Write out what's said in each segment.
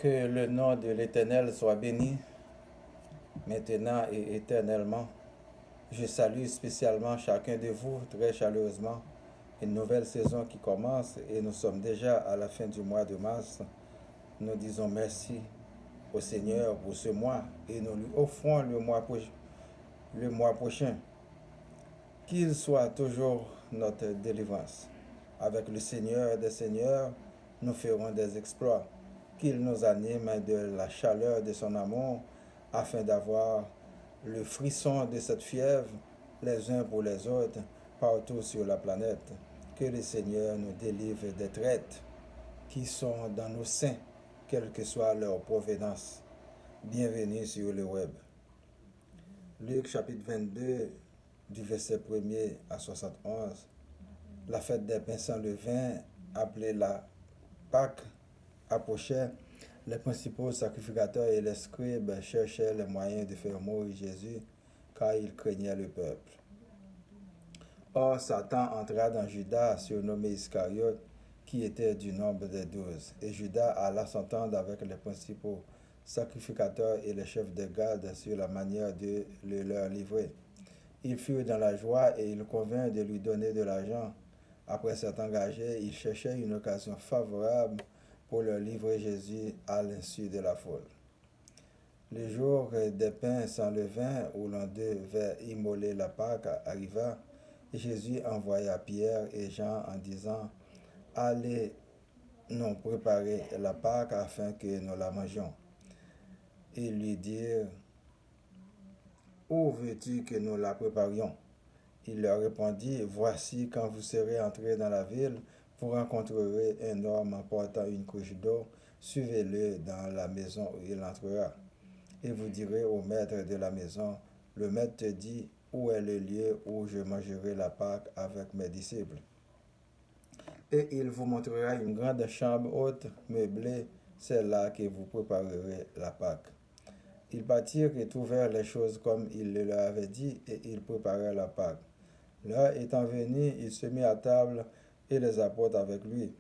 Que le nom de l'Éternel soit béni, maintenant et éternellement. Je salue spécialement chacun de vous très chaleureusement. Une nouvelle saison qui commence et nous sommes déjà à la fin du mois de mars. Nous disons merci au Seigneur pour ce mois et nous lui offrons le mois prochain. Qu'il soit toujours notre délivrance. Avec le Seigneur des Seigneurs, nous ferons des exploits. Qu'il nous anime de la chaleur de son amour afin d'avoir le frisson de cette fièvre les uns pour les autres partout sur la planète. Que le Seigneur nous délivre des traites qui sont dans nos seins, quelle que soit leur provenance. Bienvenue sur le web. Luc chapitre 22, du verset 1er à 71. La fête des pains sans levain, appelée la Pâque, approchait. Les principaux sacrificateurs et les scribes cherchaient les moyens de faire mourir Jésus, car ils craignaient le peuple. Or, Satan entra dans Judas, surnommé Iscariote, qui était du nombre des 12. Et Judas alla s'entendre avec les principaux sacrificateurs et les chefs de garde sur la manière de le leur livrer. Ils furent dans la joie et ils convinrent de lui donner de l'argent. Après s'être engagés, ils cherchaient une occasion favorable pour leur livrer Jésus à l'insu de la foule. Le jour des pains sans levain, où l'on devait immoler la Pâque, arriva, et Jésus envoya Pierre et Jean en disant, « Allez nous préparer la Pâque afin que nous la mangions. » Ils lui dirent, « Où veux-tu que nous la préparions? » Il leur répondit, « Voici, quand vous serez entrés dans la ville, vous rencontrerez un homme apportant une couche d'eau, suivez-le dans la maison où il entrera. Et vous direz au maître de la maison, le maître te dit, où est le lieu où je mangerai la Pâque avec mes disciples? Et il vous montrera une grande chambre haute, meublée, c'est là que vous préparerez la Pâque. » Ils partirent et trouvèrent les choses comme il le leur avait dit, et ils préparèrent la Pâque. L'heure étant venue, il se mit à table et les apôtres avec lui.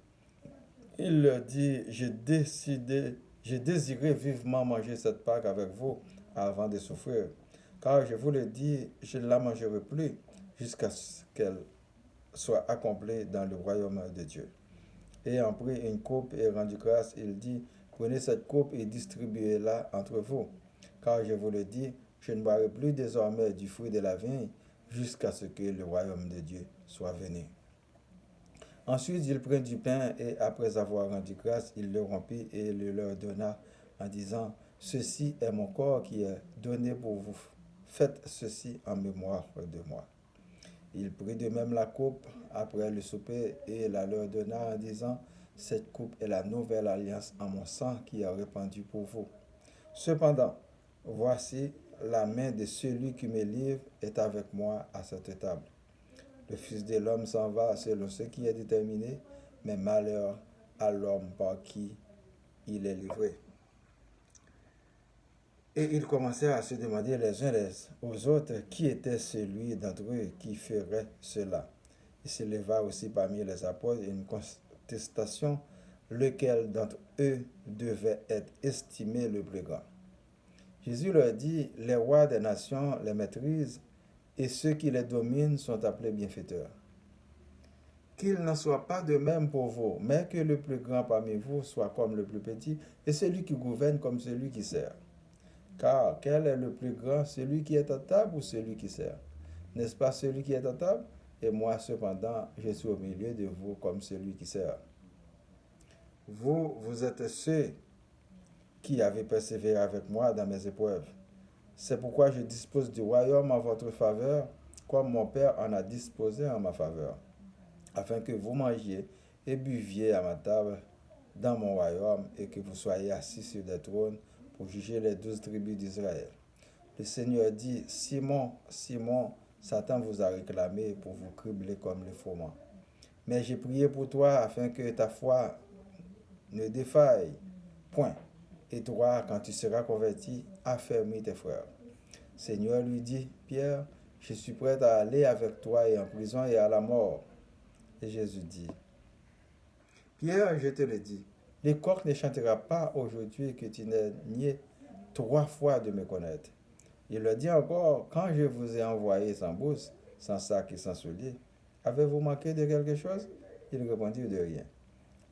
Il leur dit, j'ai désiré vivement manger cette Pâque avec vous avant de souffrir. Car je vous le dis, je ne la mangerai plus jusqu'à ce qu'elle soit accomplie dans le royaume de Dieu. Ayant pris une coupe et rendu grâce, il dit, prenez cette coupe et distribuez-la entre vous. Car je vous le dis, je ne boirai plus désormais du fruit de la vigne jusqu'à ce que le royaume de Dieu soit venu. Ensuite, il prit du pain et après avoir rendu grâce, il le rompit et le leur donna en disant, « Ceci est mon corps qui est donné pour vous. Faites ceci en mémoire de moi. » Il prit de même la coupe après le souper et la leur donna en disant, « Cette coupe est la nouvelle alliance en mon sang qui est répandue pour vous. Cependant, voici, la main de celui qui me livre est avec moi à cette table. Le Fils de l'homme s'en va selon ce qui est déterminé, mais malheur à l'homme par qui il est livré. » Et ils commencèrent à se demander les uns aux autres qui était celui d'entre eux qui ferait cela. Il s'éleva aussi parmi les apôtres une contestation, lequel d'entre eux devait être estimé le plus grand. Jésus leur dit, les rois des nations les maîtrisent, et ceux qui les dominent sont appelés bienfaiteurs. Qu'il n'en soit pas de même pour vous, mais que le plus grand parmi vous soit comme le plus petit, et celui qui gouverne comme celui qui sert. Car quel est le plus grand, celui qui est à table ou celui qui sert? N'est-ce pas celui qui est à table? Et moi, cependant, je suis au milieu de vous comme celui qui sert. Vous êtes ceux qui avez persévéré avec moi dans mes épreuves. C'est pourquoi je dispose du royaume en votre faveur, comme mon Père en a disposé en ma faveur, afin que vous mangiez et buviez à ma table dans mon royaume et que vous soyez assis sur des trônes pour juger les 12 tribus d'Israël. Le Seigneur dit, Simon, Simon, Satan vous a réclamé pour vous cribler comme le froment. Mais j'ai prié pour toi afin que ta foi ne défaille point. Et toi, quand tu seras converti, affermis tes frères. Seigneur lui dit, Pierre, je suis prêt à aller avec toi et en prison et à la mort. Et Jésus dit, Pierre, je te le dis, Le coq ne chantera pas aujourd'hui que tu n'aies nié 3 fois de me connaître. Il leur dit encore, quand je vous ai envoyé sans bourse, sans sac et sans souliers, avez-vous manqué de quelque chose? Ils répondirent de rien.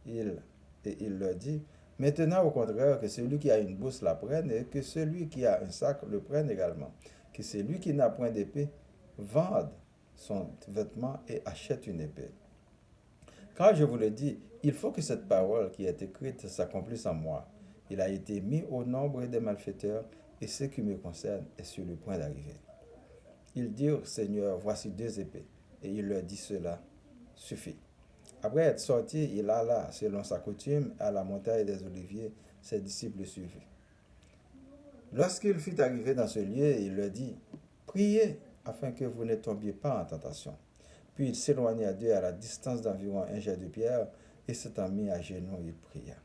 Il, et il leur dit, maintenant au contraire, que celui qui a une bourse la prenne et que celui qui a un sac le prenne également. Que celui qui n'a point d'épée vende son vêtement et achète une épée. Car je vous le dis, il faut que cette parole qui est écrite s'accomplisse en moi. Il a été mis au nombre des malfaiteurs et ce qui me concerne est sur le point d'arriver. Ils dirent, Seigneur, voici 2 épées. Et il leur dit cela suffit. Après être sorti, il alla, selon sa coutume, à la montagne des Oliviers. Ses disciples suivirent. Lorsqu'il fut arrivé dans ce lieu, il leur dit, priez afin que vous ne tombiez pas en tentation. Puis il s'éloigna d'eux à la distance d'environ un jet de pierre, et s'étant mis à genoux, il pria,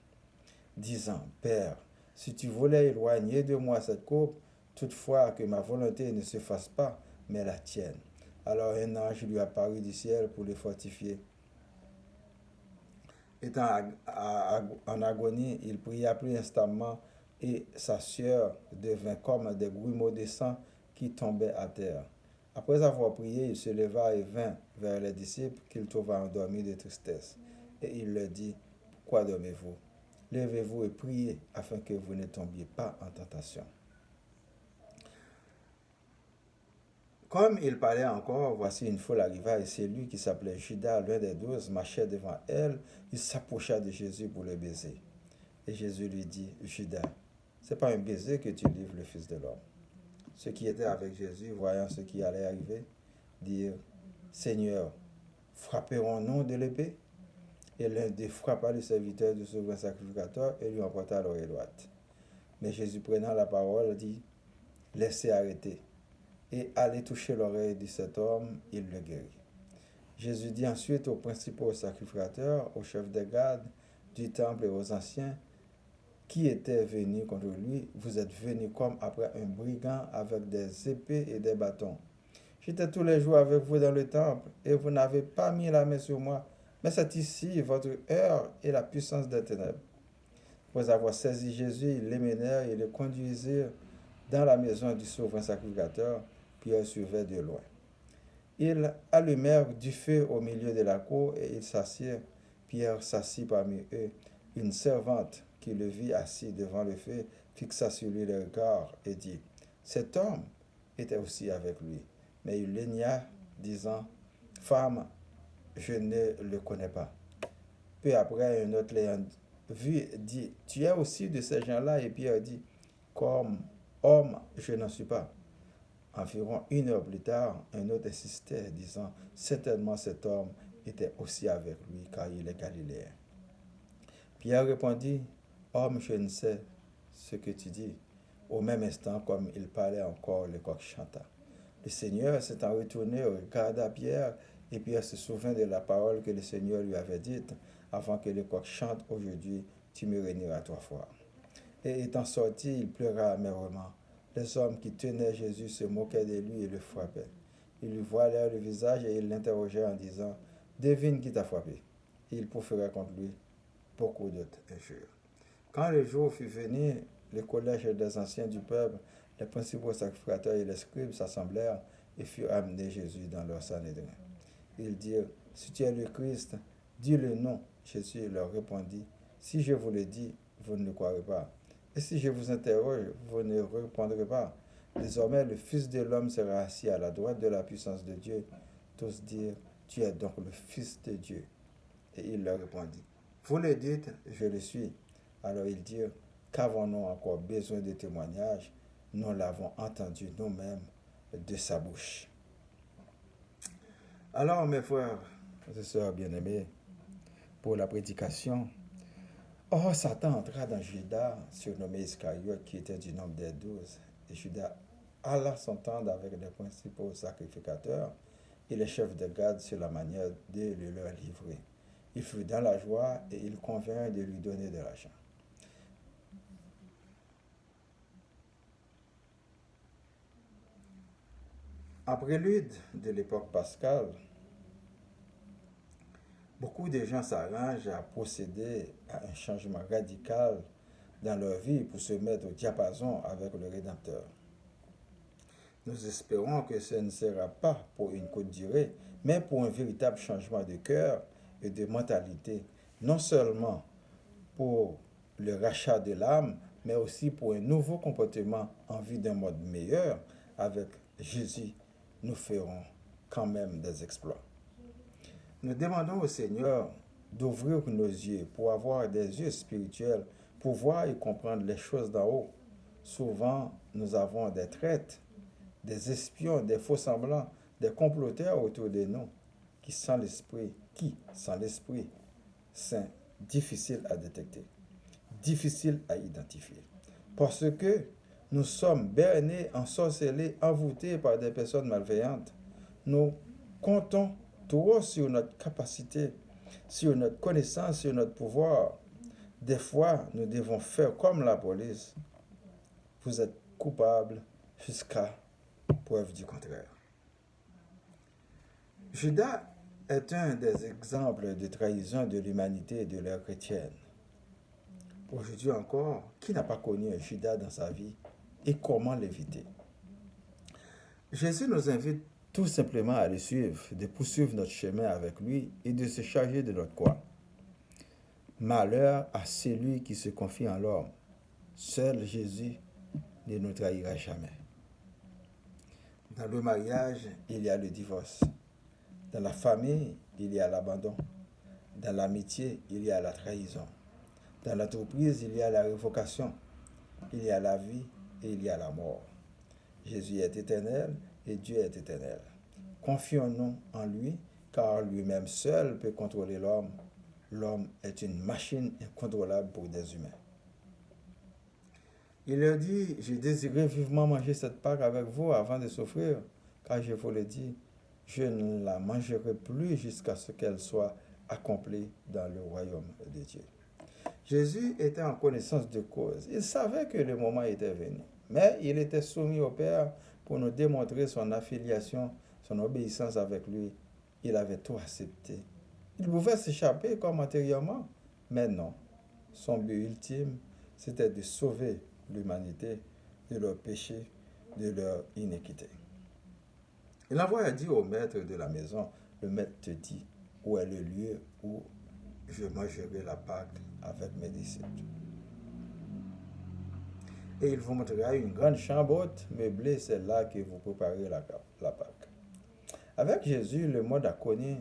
disant, Père, si tu voulais éloigner de moi cette coupe, toutefois que ma volonté ne se fasse pas, mais la tienne. Alors un ange lui apparut du ciel pour le fortifier. Étant en agonie, il pria plus instamment, et sa sueur devint comme des grumeaux de sang qui tombaient à terre. Après avoir prié, il se leva et vint vers les disciples qu'il trouva endormis de tristesse. Et il leur dit, pourquoi dormez-vous? Levez-vous et priez afin que vous ne tombiez pas en tentation. Comme il parlait encore, voici une foule arriva et celui qui s'appelait Judas, l'un des 12, marchait devant elle. Il s'approcha de Jésus pour le baiser. Et Jésus lui dit, Judas, c'est pas un baiser que tu livres le Fils de l'homme. Ceux qui étaient avec Jésus, voyant ce qui allait arriver, dirent, Seigneur, frapperons-nous de l'épée? Et l'un des frappa le serviteur du souverain sacrificateur et lui emporta l'oreille droite. Mais Jésus, prenant la parole, dit, laissez arrêter. Et allez toucher l'oreille de cet homme, il le guérit. Jésus dit ensuite aux principaux sacrificateurs, aux chefs des gardes du temple et aux anciens qui étaient venus contre lui, vous êtes venus comme après un brigand avec des épées et des bâtons. J'étais tous les jours avec vous dans le temple et vous n'avez pas mis la main sur moi, mais c'est ici votre heure et la puissance des ténèbres. Après avoir saisi Jésus, ils l'émenèrent et le conduisirent dans la maison du souverain sacrificateur. Pierre suivait de loin. Ils allumèrent du feu au milieu de la cour et ils s'assirent. Pierre s'assit parmi eux. Une servante qui le vit assis devant le feu fixa sur lui le regard et dit, cet homme était aussi avec lui. Mais il le nia, disant, femme, je ne le connais pas. Peu après, un autre l'ayant vu dit, tu es aussi de ces gens-là? Et Pierre dit, comme homme, je n'en suis pas. Environ 1 heure plus tard, un autre insistait, disant, certainement cet homme était aussi avec lui, car il est galiléen. Pierre répondit, homme, je ne sais ce que tu dis. Au même instant, comme il parlait encore, le coq chanta. Le Seigneur s'étant retourné, regarda Pierre, et Pierre se souvint de la parole que le Seigneur lui avait dite, avant que le coq chante aujourd'hui, tu me réuniras 3 fois. Et étant sorti, il pleura amèrement. Les hommes qui tenaient Jésus se moquaient de lui et le frappaient. Ils lui voilèrent le visage et ils l'interrogeaient en disant, devine qui t'a frappé. Et ils proféraient contre lui beaucoup d'autres injures. Quand le jour fut venu, le collège des anciens du peuple, les principaux sacrificateurs et les scribes s'assemblèrent et furent amenés Jésus dans leur Sanhédrin. Ils dirent, si tu es le Christ, dis le nom. Jésus leur répondit, si je vous le dis, vous ne le croirez pas. Et si je vous interroge, vous ne répondrez pas. Désormais, le Fils de l'homme sera assis à la droite de la puissance de Dieu. Tous dirent, tu es donc le Fils de Dieu. Et il leur répondit, vous le dites, je le suis. Alors ils dirent, qu'avons-nous encore besoin de témoignages? Nous l'avons entendu nous-mêmes de sa bouche. Alors, mes frères et sœurs bien-aimés, pour la prédication, or Satan entra dans Judas, surnommé Iscariote, qui était du nombre des 12. Et Judas alla s'entendre avec les principaux sacrificateurs et les chefs de garde sur la manière de le leur livrer. Il fut dans la joie et il convint de lui donner de l'argent. En prélude de l'époque pascale, Beaucoup de gens s'arrangent à procéder à un changement radical dans leur vie pour se mettre au diapason avec le Rédempteur. Nous espérons que ce ne sera pas pour une courte durée, mais pour un véritable changement de cœur et de mentalité, non seulement pour le rachat de l'âme, mais aussi pour un nouveau comportement en vue d'un monde meilleur. Avec Jésus, nous ferons quand même des exploits. Nous demandons au Seigneur d'ouvrir nos yeux pour avoir des yeux spirituels, pour voir et comprendre les choses d'en haut. Souvent, nous avons des traites, des espions, des faux-semblants, des comploteurs autour de nous sans l'esprit saint, difficile à détecter, difficile à identifier. Parce que nous sommes bernés, ensorcelés, envoûtés par des personnes malveillantes. Nous comptons trop sur notre capacité, sur notre connaissance, sur notre pouvoir. Des fois, nous devons faire comme la police. Vous êtes coupable jusqu'à preuve du contraire. Judas est un des exemples de trahison de l'humanité et de l'ère chrétienne. Aujourd'hui encore, qui n'a pas connu un Judas dans sa vie et comment l'éviter? Jésus nous invite tout simplement à le suivre, de poursuivre notre chemin avec lui et de se charger de notre croix. Malheur à celui qui se confie en l'homme. Seul Jésus ne nous trahira jamais. Dans le mariage, il y a le divorce. Dans la famille, il y a l'abandon. Dans l'amitié, il y a la trahison. Dans l'entreprise, il y a la révocation. Il y a la vie et il y a la mort. Jésus est éternel et Dieu est éternel. Confions-nous en lui, car lui-même seul peut contrôler l'homme. L'homme est une machine incontrôlable pour des humains. Il leur dit, j'ai désiré vivement manger cette Pâque avec vous avant de souffrir, car je vous le dis, je ne la mangerai plus jusqu'à ce qu'elle soit accomplie dans le royaume de Dieu. Jésus était en connaissance de cause. Il savait que le moment était venu, mais il était soumis au Père pour nous démontrer son affiliation, son obéissance avec lui. Il avait tout accepté. Il pouvait s'échapper comme antérieurement, mais non. Son but ultime, c'était de sauver l'humanité de leur péché, de leur iniquité. Il envoya dire au maître de la maison, le maître te dit, où est le lieu où je mangerai la Pâque avec mes disciples. Et il vous montrera une grande chambre haute, meublée, c'est là que vous préparez la Pâque. Avec Jésus, le monde a connu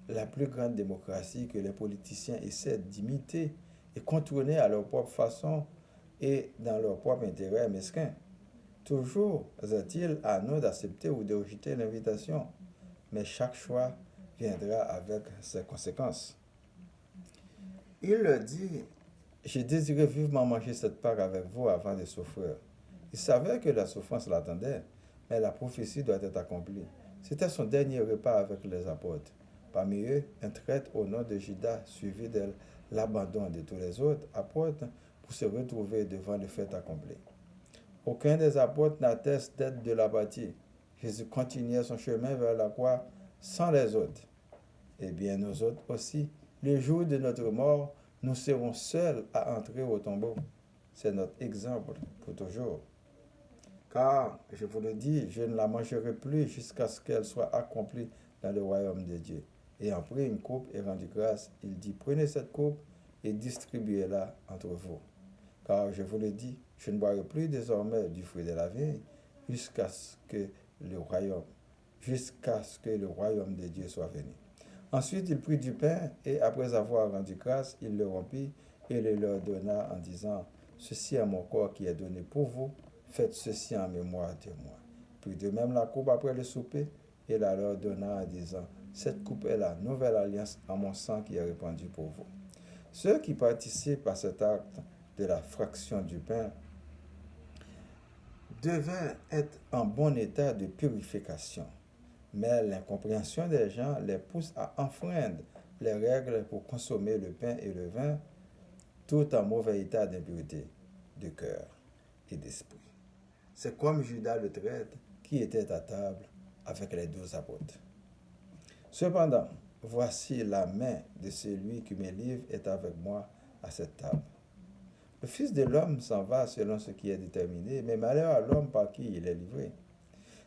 la plus grande démocratie que les politiciens essaient d'imiter et contourner à leur propre façon et dans leur propre intérêt mesquin. Toujours est-il à nous d'accepter ou de rejeter l'invitation, mais chaque choix viendra avec ses conséquences. Il leur dit, j'ai désiré vivement manger cette Pâque avec vous avant de souffrir. Il savait que la souffrance l'attendait, mais la prophétie doit être accomplie. C'était son dernier repas avec les apôtres. Parmi eux, un traître au nom de Judas, suivi de l'abandon de tous les autres apôtres pour se retrouver devant le fait accompli. Aucun des apôtres n'atteste d'être de la partie. Jésus continuait son chemin vers la croix sans les autres. Et bien nous autres aussi, le jour de notre mort, nous serons seuls à entrer au tombeau. C'est notre exemple pour toujours. Car, je vous le dis, je ne la mangerai plus jusqu'à ce qu'elle soit accomplie dans le royaume de Dieu. Ayant pris une coupe et rendu grâce, il dit, prenez cette coupe et distribuez-la entre vous. Car je vous le dis, je ne boirai plus désormais du fruit de la vigne jusqu'à ce que le royaume de Dieu soit venu. Ensuite, il prit du pain et après avoir rendu grâce, il le rompit et le leur donna en disant, ceci est mon corps qui est donné pour vous, faites ceci en mémoire de moi. Puis de même la coupe après le souper et la leur donna en disant, cette coupe est la nouvelle alliance en mon sang qui est répandu pour vous. Ceux qui participent à cet acte de la fraction du pain devaient être en bon état de purification. Mais l'incompréhension des gens les pousse à enfreindre les règles pour consommer le pain et le vin, tout en mauvais état d'impureté de cœur et d'esprit. C'est comme Judas le traître qui était à table avec les 12 apôtres. Cependant, voici la main de celui qui me livre est avec moi à cette table. Le Fils de l'homme s'en va selon ce qui est déterminé, mais malheur à l'homme par qui il est livré.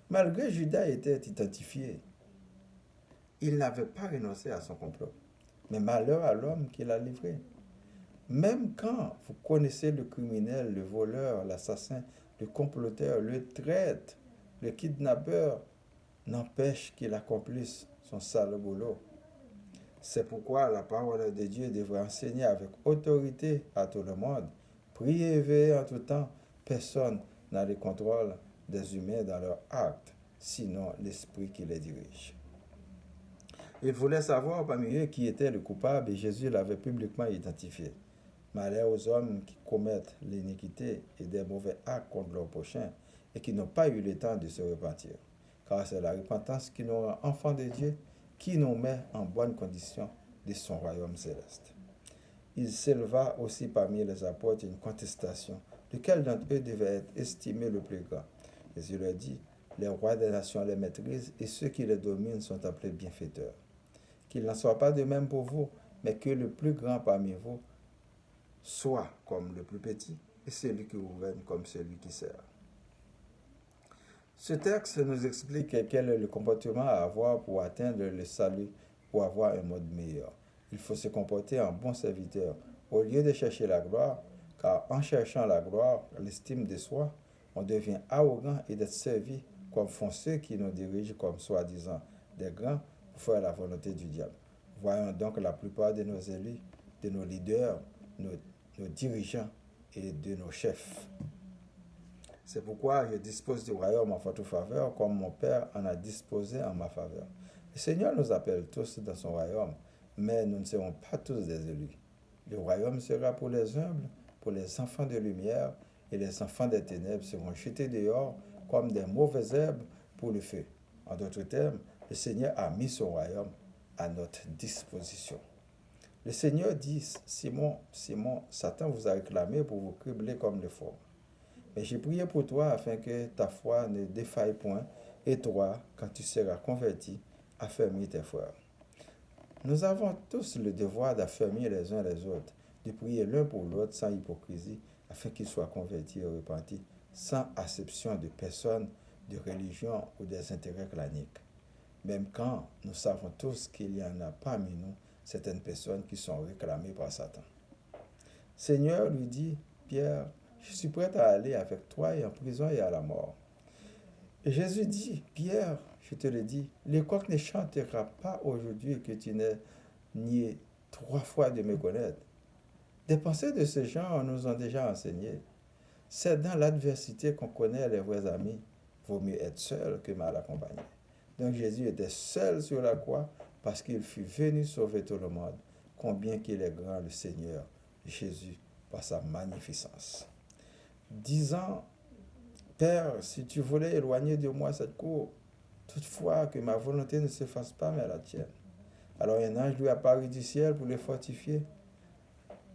Malgré Judas était identifié, il n'avait pas renoncé à son complot. Mais malheur à l'homme qui l'a livré. Même quand vous connaissez le criminel, le voleur, l'assassin, le comploteur, le traître, le kidnappeur, n'empêche qu'il accomplisse son sale boulot. C'est pourquoi la parole de Dieu devrait enseigner avec autorité à tout le monde. Priez et veillez en tout temps. Personne n'a le contrôle des humains dans leurs actes, sinon l'esprit qui les dirige. Il voulait savoir parmi eux qui était le coupable et Jésus l'avait publiquement identifié. Malheur aux hommes qui commettent l'iniquité et des mauvais actes contre leur prochain et qui n'ont pas eu le temps de se repentir. Car c'est la repentance qui nous rend enfants de Dieu, qui nous met en bonne condition de son royaume céleste. Il s'éleva aussi parmi les apôtres une contestation. Lequel d'entre eux devait être estimé le plus grand? Jésus leur dit, les rois des nations les maîtrisent et ceux qui les dominent sont appelés bienfaiteurs. Qu'il n'en soit pas de même pour vous, mais que le plus grand parmi vous soit comme le plus petit et celui qui gouverne comme celui qui sert. Ce texte nous explique quel est le comportement à avoir pour atteindre le salut, pour avoir un monde meilleur. Il faut se comporter en bon serviteur au lieu de chercher la gloire, car en cherchant la gloire, l'estime de soi, on devient arrogant et d'être servi comme font ceux qui nous dirigent comme soi-disant des grands pour faire la volonté du diable. Voyons donc la plupart de nos élus, de nos leaders, nos dirigeants et de nos chefs. C'est pourquoi je dispose du royaume en votre faveur, comme mon Père en a disposé en ma faveur. Le Seigneur nous appelle tous dans son royaume, mais nous ne serons pas tous des élus. Le royaume sera pour les humbles, pour les enfants de lumière, et les enfants des ténèbres seront jetés dehors comme des mauvaises herbes pour le feu. En d'autres termes, le Seigneur a mis son royaume à notre disposition. Le Seigneur dit, Simon, Simon, Satan vous a réclamé pour vous cribler comme le fauve. Mais j'ai prié pour toi afin que ta foi ne défaille point, et toi, quand tu seras converti, affermis tes frères. Nous avons tous le devoir d'affermir les uns les autres, de prier l'un pour l'autre sans hypocrisie, afin qu'ils soient convertis et repentis, sans acception de personne, de religion ou des intérêts claniques. Même quand nous savons tous qu'il y en a parmi nous certaines personnes qui sont réclamées par Satan. Seigneur lui dit, Pierre, je suis prêt à aller avec toi et en prison et à la mort. Et Jésus dit, Pierre, je te le dis, le coq ne chantera pas aujourd'hui que tu n'aies nié 3 fois de me connaître. Des pensées de ce genre nous ont déjà enseigné. C'est dans l'adversité qu'on connaît les vrais amis. Vaut mieux être seul que mal accompagné. Donc Jésus était seul sur la croix parce qu'il fut venu sauver tout le monde. Combien qu'il est grand le Seigneur Jésus par sa magnificence. Disant, Père, si tu voulais éloigner de moi cette cour, toutefois que ma volonté ne se fasse pas, mais la tienne. Alors un ange lui apparut du ciel pour le fortifier.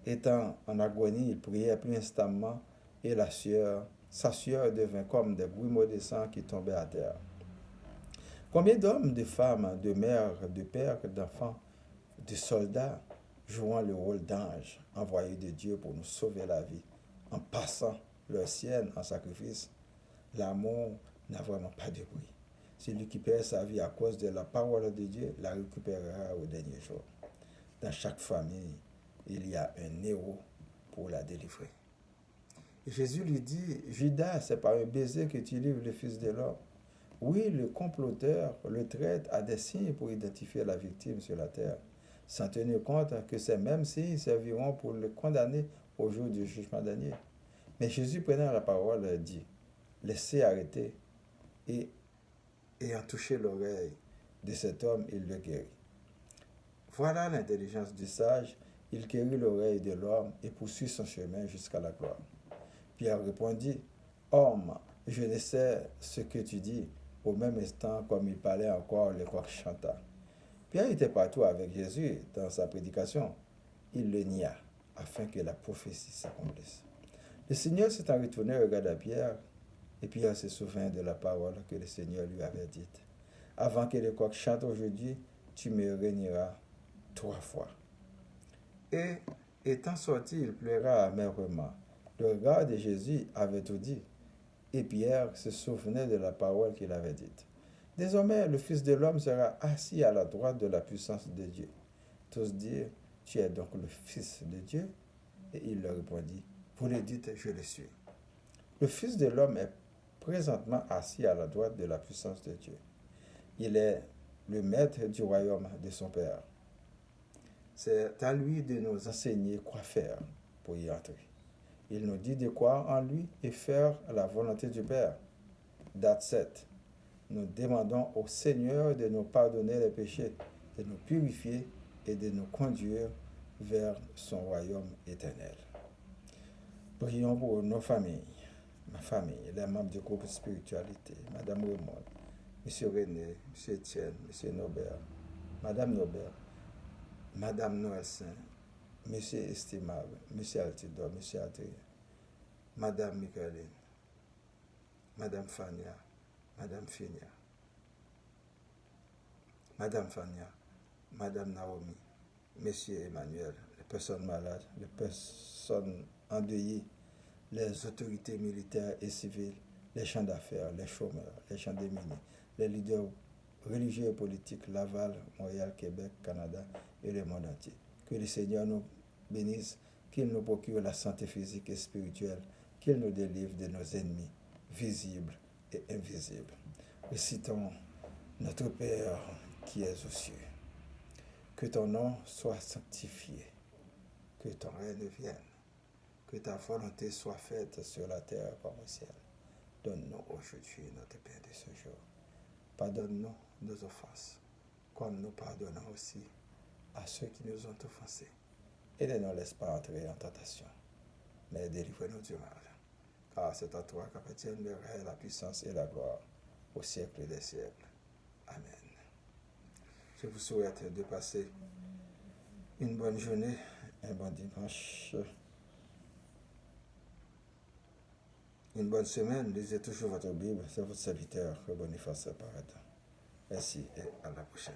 Étant en agonie, il priait plus instamment et sa sueur devint comme des grumeaux de sang qui tombaient à terre. Combien d'hommes, de femmes, de mères, de pères, d'enfants, de soldats jouant le rôle d'ange envoyés de Dieu pour nous sauver la vie en passant leur sienne en sacrifice. L'amour n'a vraiment pas de bruit. Celui qui perd sa vie à cause de la parole de Dieu la récupérera au dernier jour. Dans chaque famille, il y a un héros pour la délivrer. Et Jésus lui dit, Judas, c'est par un baiser que tu livres le Fils de l'homme. Oui, le comploteur, le traître a des signes pour identifier la victime sur la terre, sans tenir compte que ces mêmes signes serviront pour le condamner au jour du jugement dernier. Mais Jésus, prenant la parole, dit, laissez arrêter, et ayant touché l'oreille de cet homme, il le guérit. Voilà l'intelligence du sage, il guérit l'oreille de l'homme et poursuit son chemin jusqu'à la gloire. Pierre répondit, homme, je ne sais ce que tu dis. Au même instant, comme il parlait encore, le coq chanta. Pierre était partout avec Jésus dans sa prédication. Il le nia, afin que la prophétie s'accomplisse. Le Seigneur s'étant retourné, regarda Pierre, et Pierre se souvint de la parole que le Seigneur lui avait dite. Avant que le coq chante aujourd'hui, tu me régneras 3 fois. Et étant sorti, il pleura amèrement. Le regard de Jésus avait tout dit. Et Pierre se souvenait de la parole qu'il avait dite. Désormais, le Fils de l'homme sera assis à la droite de la puissance de Dieu. Tous dirent, tu es donc le Fils de Dieu? Et il leur répondit, vous le dites, je le suis. Le Fils de l'homme est présentement assis à la droite de la puissance de Dieu. Il est le maître du royaume de son Père. C'est à lui de nous enseigner quoi faire pour y entrer. Il nous dit de croire en lui et faire la volonté du Père. That's it. Nous demandons au Seigneur de nous pardonner les péchés, de nous purifier et de nous conduire vers son royaume éternel. Prions pour nos familles, ma famille, les membres du groupe Spiritualité, Madame Raymond, M. René, M. Etienne, M. Nobert, Madame Nobert, Madame Noël-Saint, M. Estimable, M. Altidor, M. Adrien, Madame Micheline, Madame Fania, Madame Finia, Madame Fania, Madame Naomi, Monsieur Emmanuel, les personnes malades, les personnes endeuillées, les autorités militaires et civiles, les champs d'affaires, les chômeurs, les champs démunis, les leaders religieux et politiques, Laval, Montréal, Québec, Canada et le monde entier. Que le Seigneur nous bénisse, qu'il nous procure la santé physique et spirituelle, qu'il nous délivre de nos ennemis, visibles et invisibles. Récitons notre Père qui es aux cieux. Que ton nom soit sanctifié, que ton règne vienne, que ta volonté soit faite sur la terre comme au ciel. Donne-nous aujourd'hui notre pain de ce jour. Pardonne-nous nos offenses, comme nous pardonnons aussi à ceux qui nous ont offensés. Et ne nous laisse pas entrer en tentation, mais délivre-nous du mal. Car c'est à toi qu'appartiennent le règne, la puissance et la gloire au siècle des siècles. Amen. Je vous souhaite de passer une bonne journée, un bon dimanche, une bonne semaine. Lisez toujours votre Bible. C'est votre serviteur, Boniface Paradon. Merci et à la prochaine.